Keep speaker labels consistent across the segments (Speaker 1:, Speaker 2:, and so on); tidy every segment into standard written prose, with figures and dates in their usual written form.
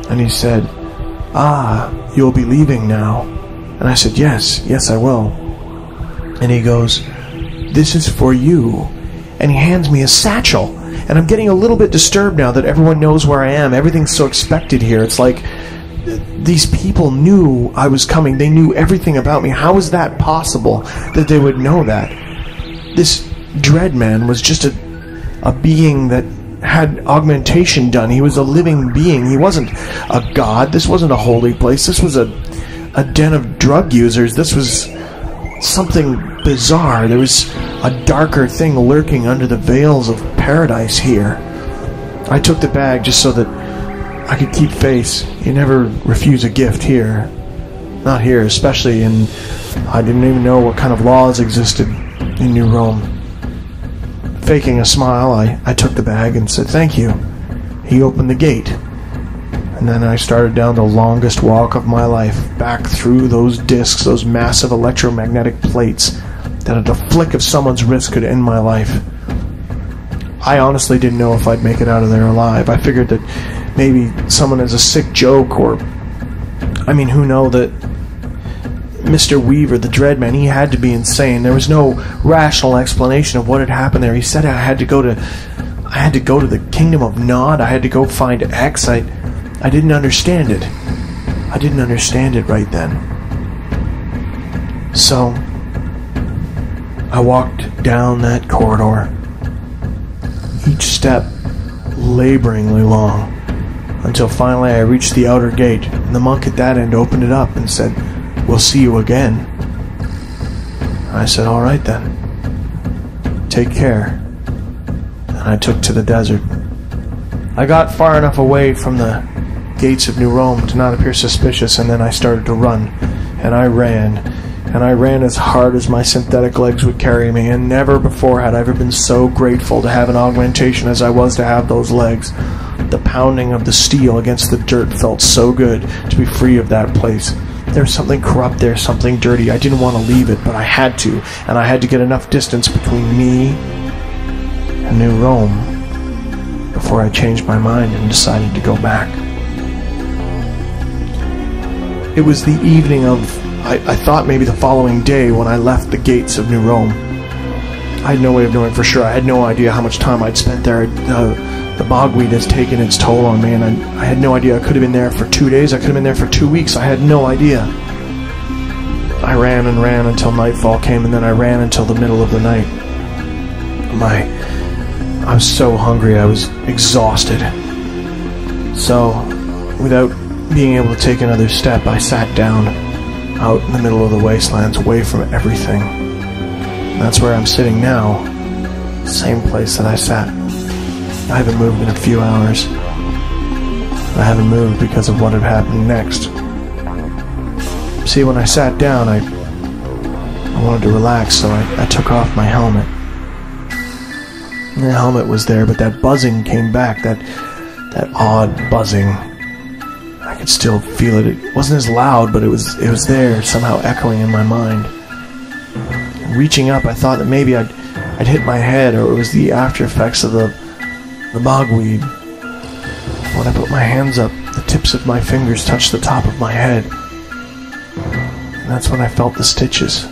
Speaker 1: And he said, you'll be leaving now. And I said, yes, I will. And he goes, this is for you. And he hands me a satchel. And I'm getting a little bit disturbed now that everyone knows where I am. Everything's so expected here. It's like these people knew I was coming. They knew everything about me. How is that possible that they would know that? This Dreadman was just a being that had augmentation done. He was a living being. He wasn't a god. This wasn't a holy place. This was a den of drug users. This was something bizarre. There was a darker thing lurking under the veils of paradise here. I took the bag just so that I could keep face. You never refuse a gift here. Not here, especially, and I didn't even know what kind of laws existed in New Rome. Faking a smile, I took the bag and said thank you. He opened the gate. And then I started down the longest walk of my life, back through those discs, those massive electromagnetic plates that at the flick of someone's wrist could end my life. I honestly didn't know if I'd make it out of there alive. I figured that maybe someone has a sick joke, or who knows, that Mr. Weaver, the Dreadman, he had to be insane. There was no rational explanation of what had happened there. He said I had to go to the Kingdom of Nod. I had to go find X. I didn't understand it. I didn't understand it right then. So I walked down that corridor, each step laboringly long, until finally I reached the outer gate, and the monk at that end opened it up and said, "We'll see you again." I said, "All right then. Take care." And I took to the desert. I got far enough away from the gates of New Rome to not appear suspicious, and then I started to run. And I ran as hard as my synthetic legs would carry me, and never before had I ever been so grateful to have an augmentation as I was to have those legs. The pounding of the steel against the dirt felt so good to be free of that place. There was something corrupt there, something dirty. I didn't want to leave it, but I had to, and I had to get enough distance between me and New Rome before I changed my mind and decided to go back. It was the evening of, I thought maybe the following day, when I left the gates of New Rome. I had no way of knowing for sure. I had no idea how much time I'd spent there. The bogweed has taken its toll on me, and I had no idea. I could have been there for 2 days. I could have been there for 2 weeks. I had no idea. I ran and ran until nightfall came, and then I ran until the middle of the night. I was so hungry. I was exhausted. So, without being able to take another step, I sat down out in the middle of the wastelands, away from everything. And that's where I'm sitting now. Same place that I sat. I haven't moved in a few hours. I haven't moved because of what had happened next. See, when I sat down, I wanted to relax, so I took off my helmet. And the helmet was there, but that buzzing came back, that odd buzzing. I could still feel it. It wasn't as loud, but it was there, somehow echoing in my mind. And reaching up, I thought that maybe I'd hit my head, or it was the after effects of the bogweed. When I put my hands up, the tips of my fingers touched the top of my head. And that's when I felt the stitches.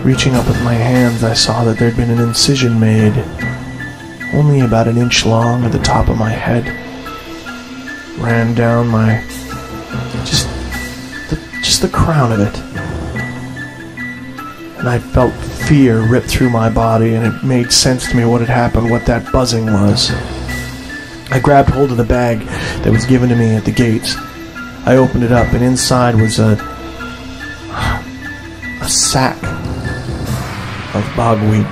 Speaker 1: Reaching up with my hands, I saw that there'd been an incision made, only about an inch long, at the top of my head. Ran down my... just the crown of it. And I felt fear rip through my body, and it made sense to me what had happened, what that buzzing was. I grabbed hold of the bag that was given to me at the gates. I opened it up, and inside was a sack of bogweed.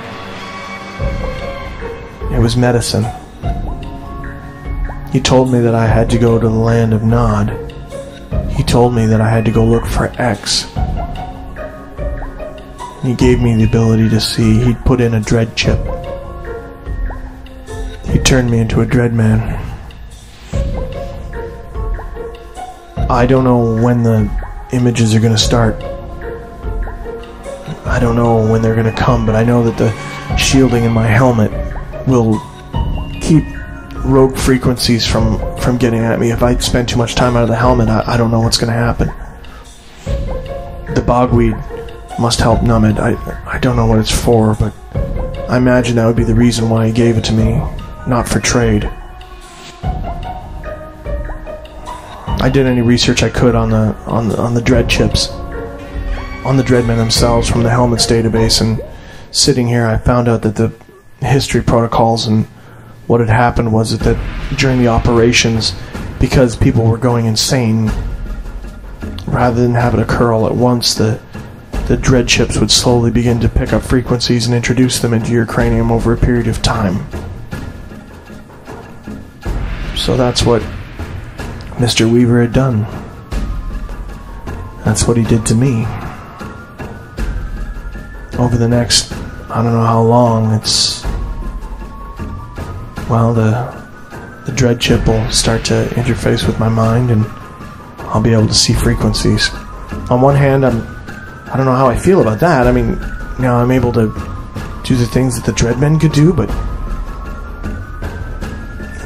Speaker 1: It was medicine. He told me that I had to go to the land of Nod. He told me that I had to go look for X. He gave me the ability to see. He'd put in a dread chip. He turned me into a Dreadman. I don't know when the images are going to start. I don't know when they're going to come, but I know that the shielding in my helmet will keep rogue frequencies from from getting at me. If I spend too much time out of the helmet, I don't know what's going to happen. The bogweed must help numb it. I don't know what it's for, but I imagine that would be the reason why he gave it to me, not for trade. I did any research I could on the dread chips, on the dreadmen themselves from the helmet's database, and sitting here I found out that the history protocols and what had happened was that during the operations, because people were going insane, rather than have it occur all at once, the dread chips would slowly begin to pick up frequencies and introduce them into your cranium over a period of time. So that's what Mr. Weaver had done. That's what he did to me. Over the next, I don't know how long, the dread chip will start to interface with my mind, and I'll be able to see frequencies. On one hand, I don't know how I feel about that. I mean, now I'm able to do the things that the Dreadmen could do, but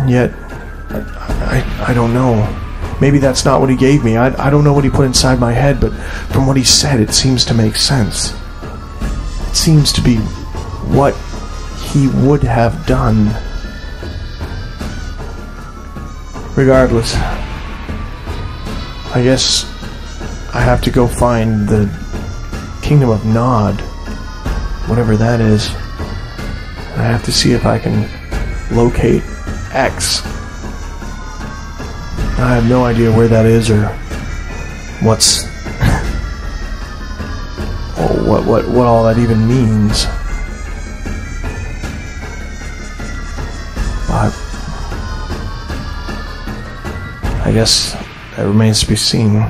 Speaker 1: yet I don't know. Maybe that's not what he gave me. I don't know what he put inside my head, but from what he said, it seems to make sense. It seems to be what he would have done. Regardless, I guess I have to go find the Kingdom of Nod, whatever that is. And I have to see if I can locate X. I have no idea where that is or what's what all that even means. But I guess that remains to be seen.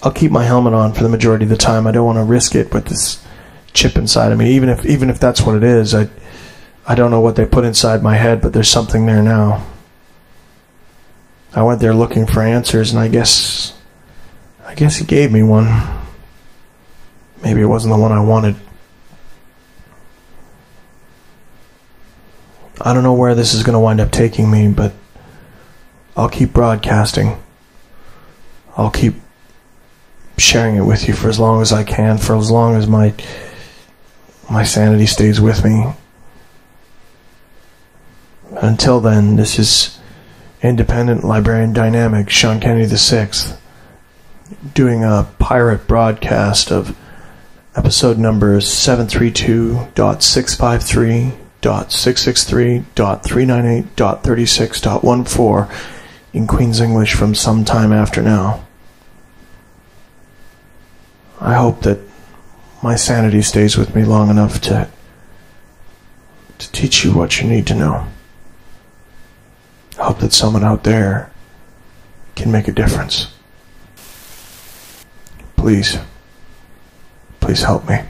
Speaker 1: I'll keep my helmet on for the majority of the time. I don't want to risk it with this chip inside of me. Even if that's what it is, I don't know what they put inside my head, but there's something there now. I went there looking for answers, and I guess he gave me one. Maybe it wasn't the one I wanted. I don't know where this is going to wind up taking me, but I'll keep broadcasting. I'll keep sharing it with you for as long as I can, for as long as my sanity stays with me. Until then, this is Independent Librarian Dynamic, Sean Kennedy VI, doing a pirate broadcast of episode numbers 732.653.663.398.36.14 in Queen's English from some time after now. I hope that my sanity stays with me long enough to teach you what you need to know. I hope that someone out there can make a difference. Please help me.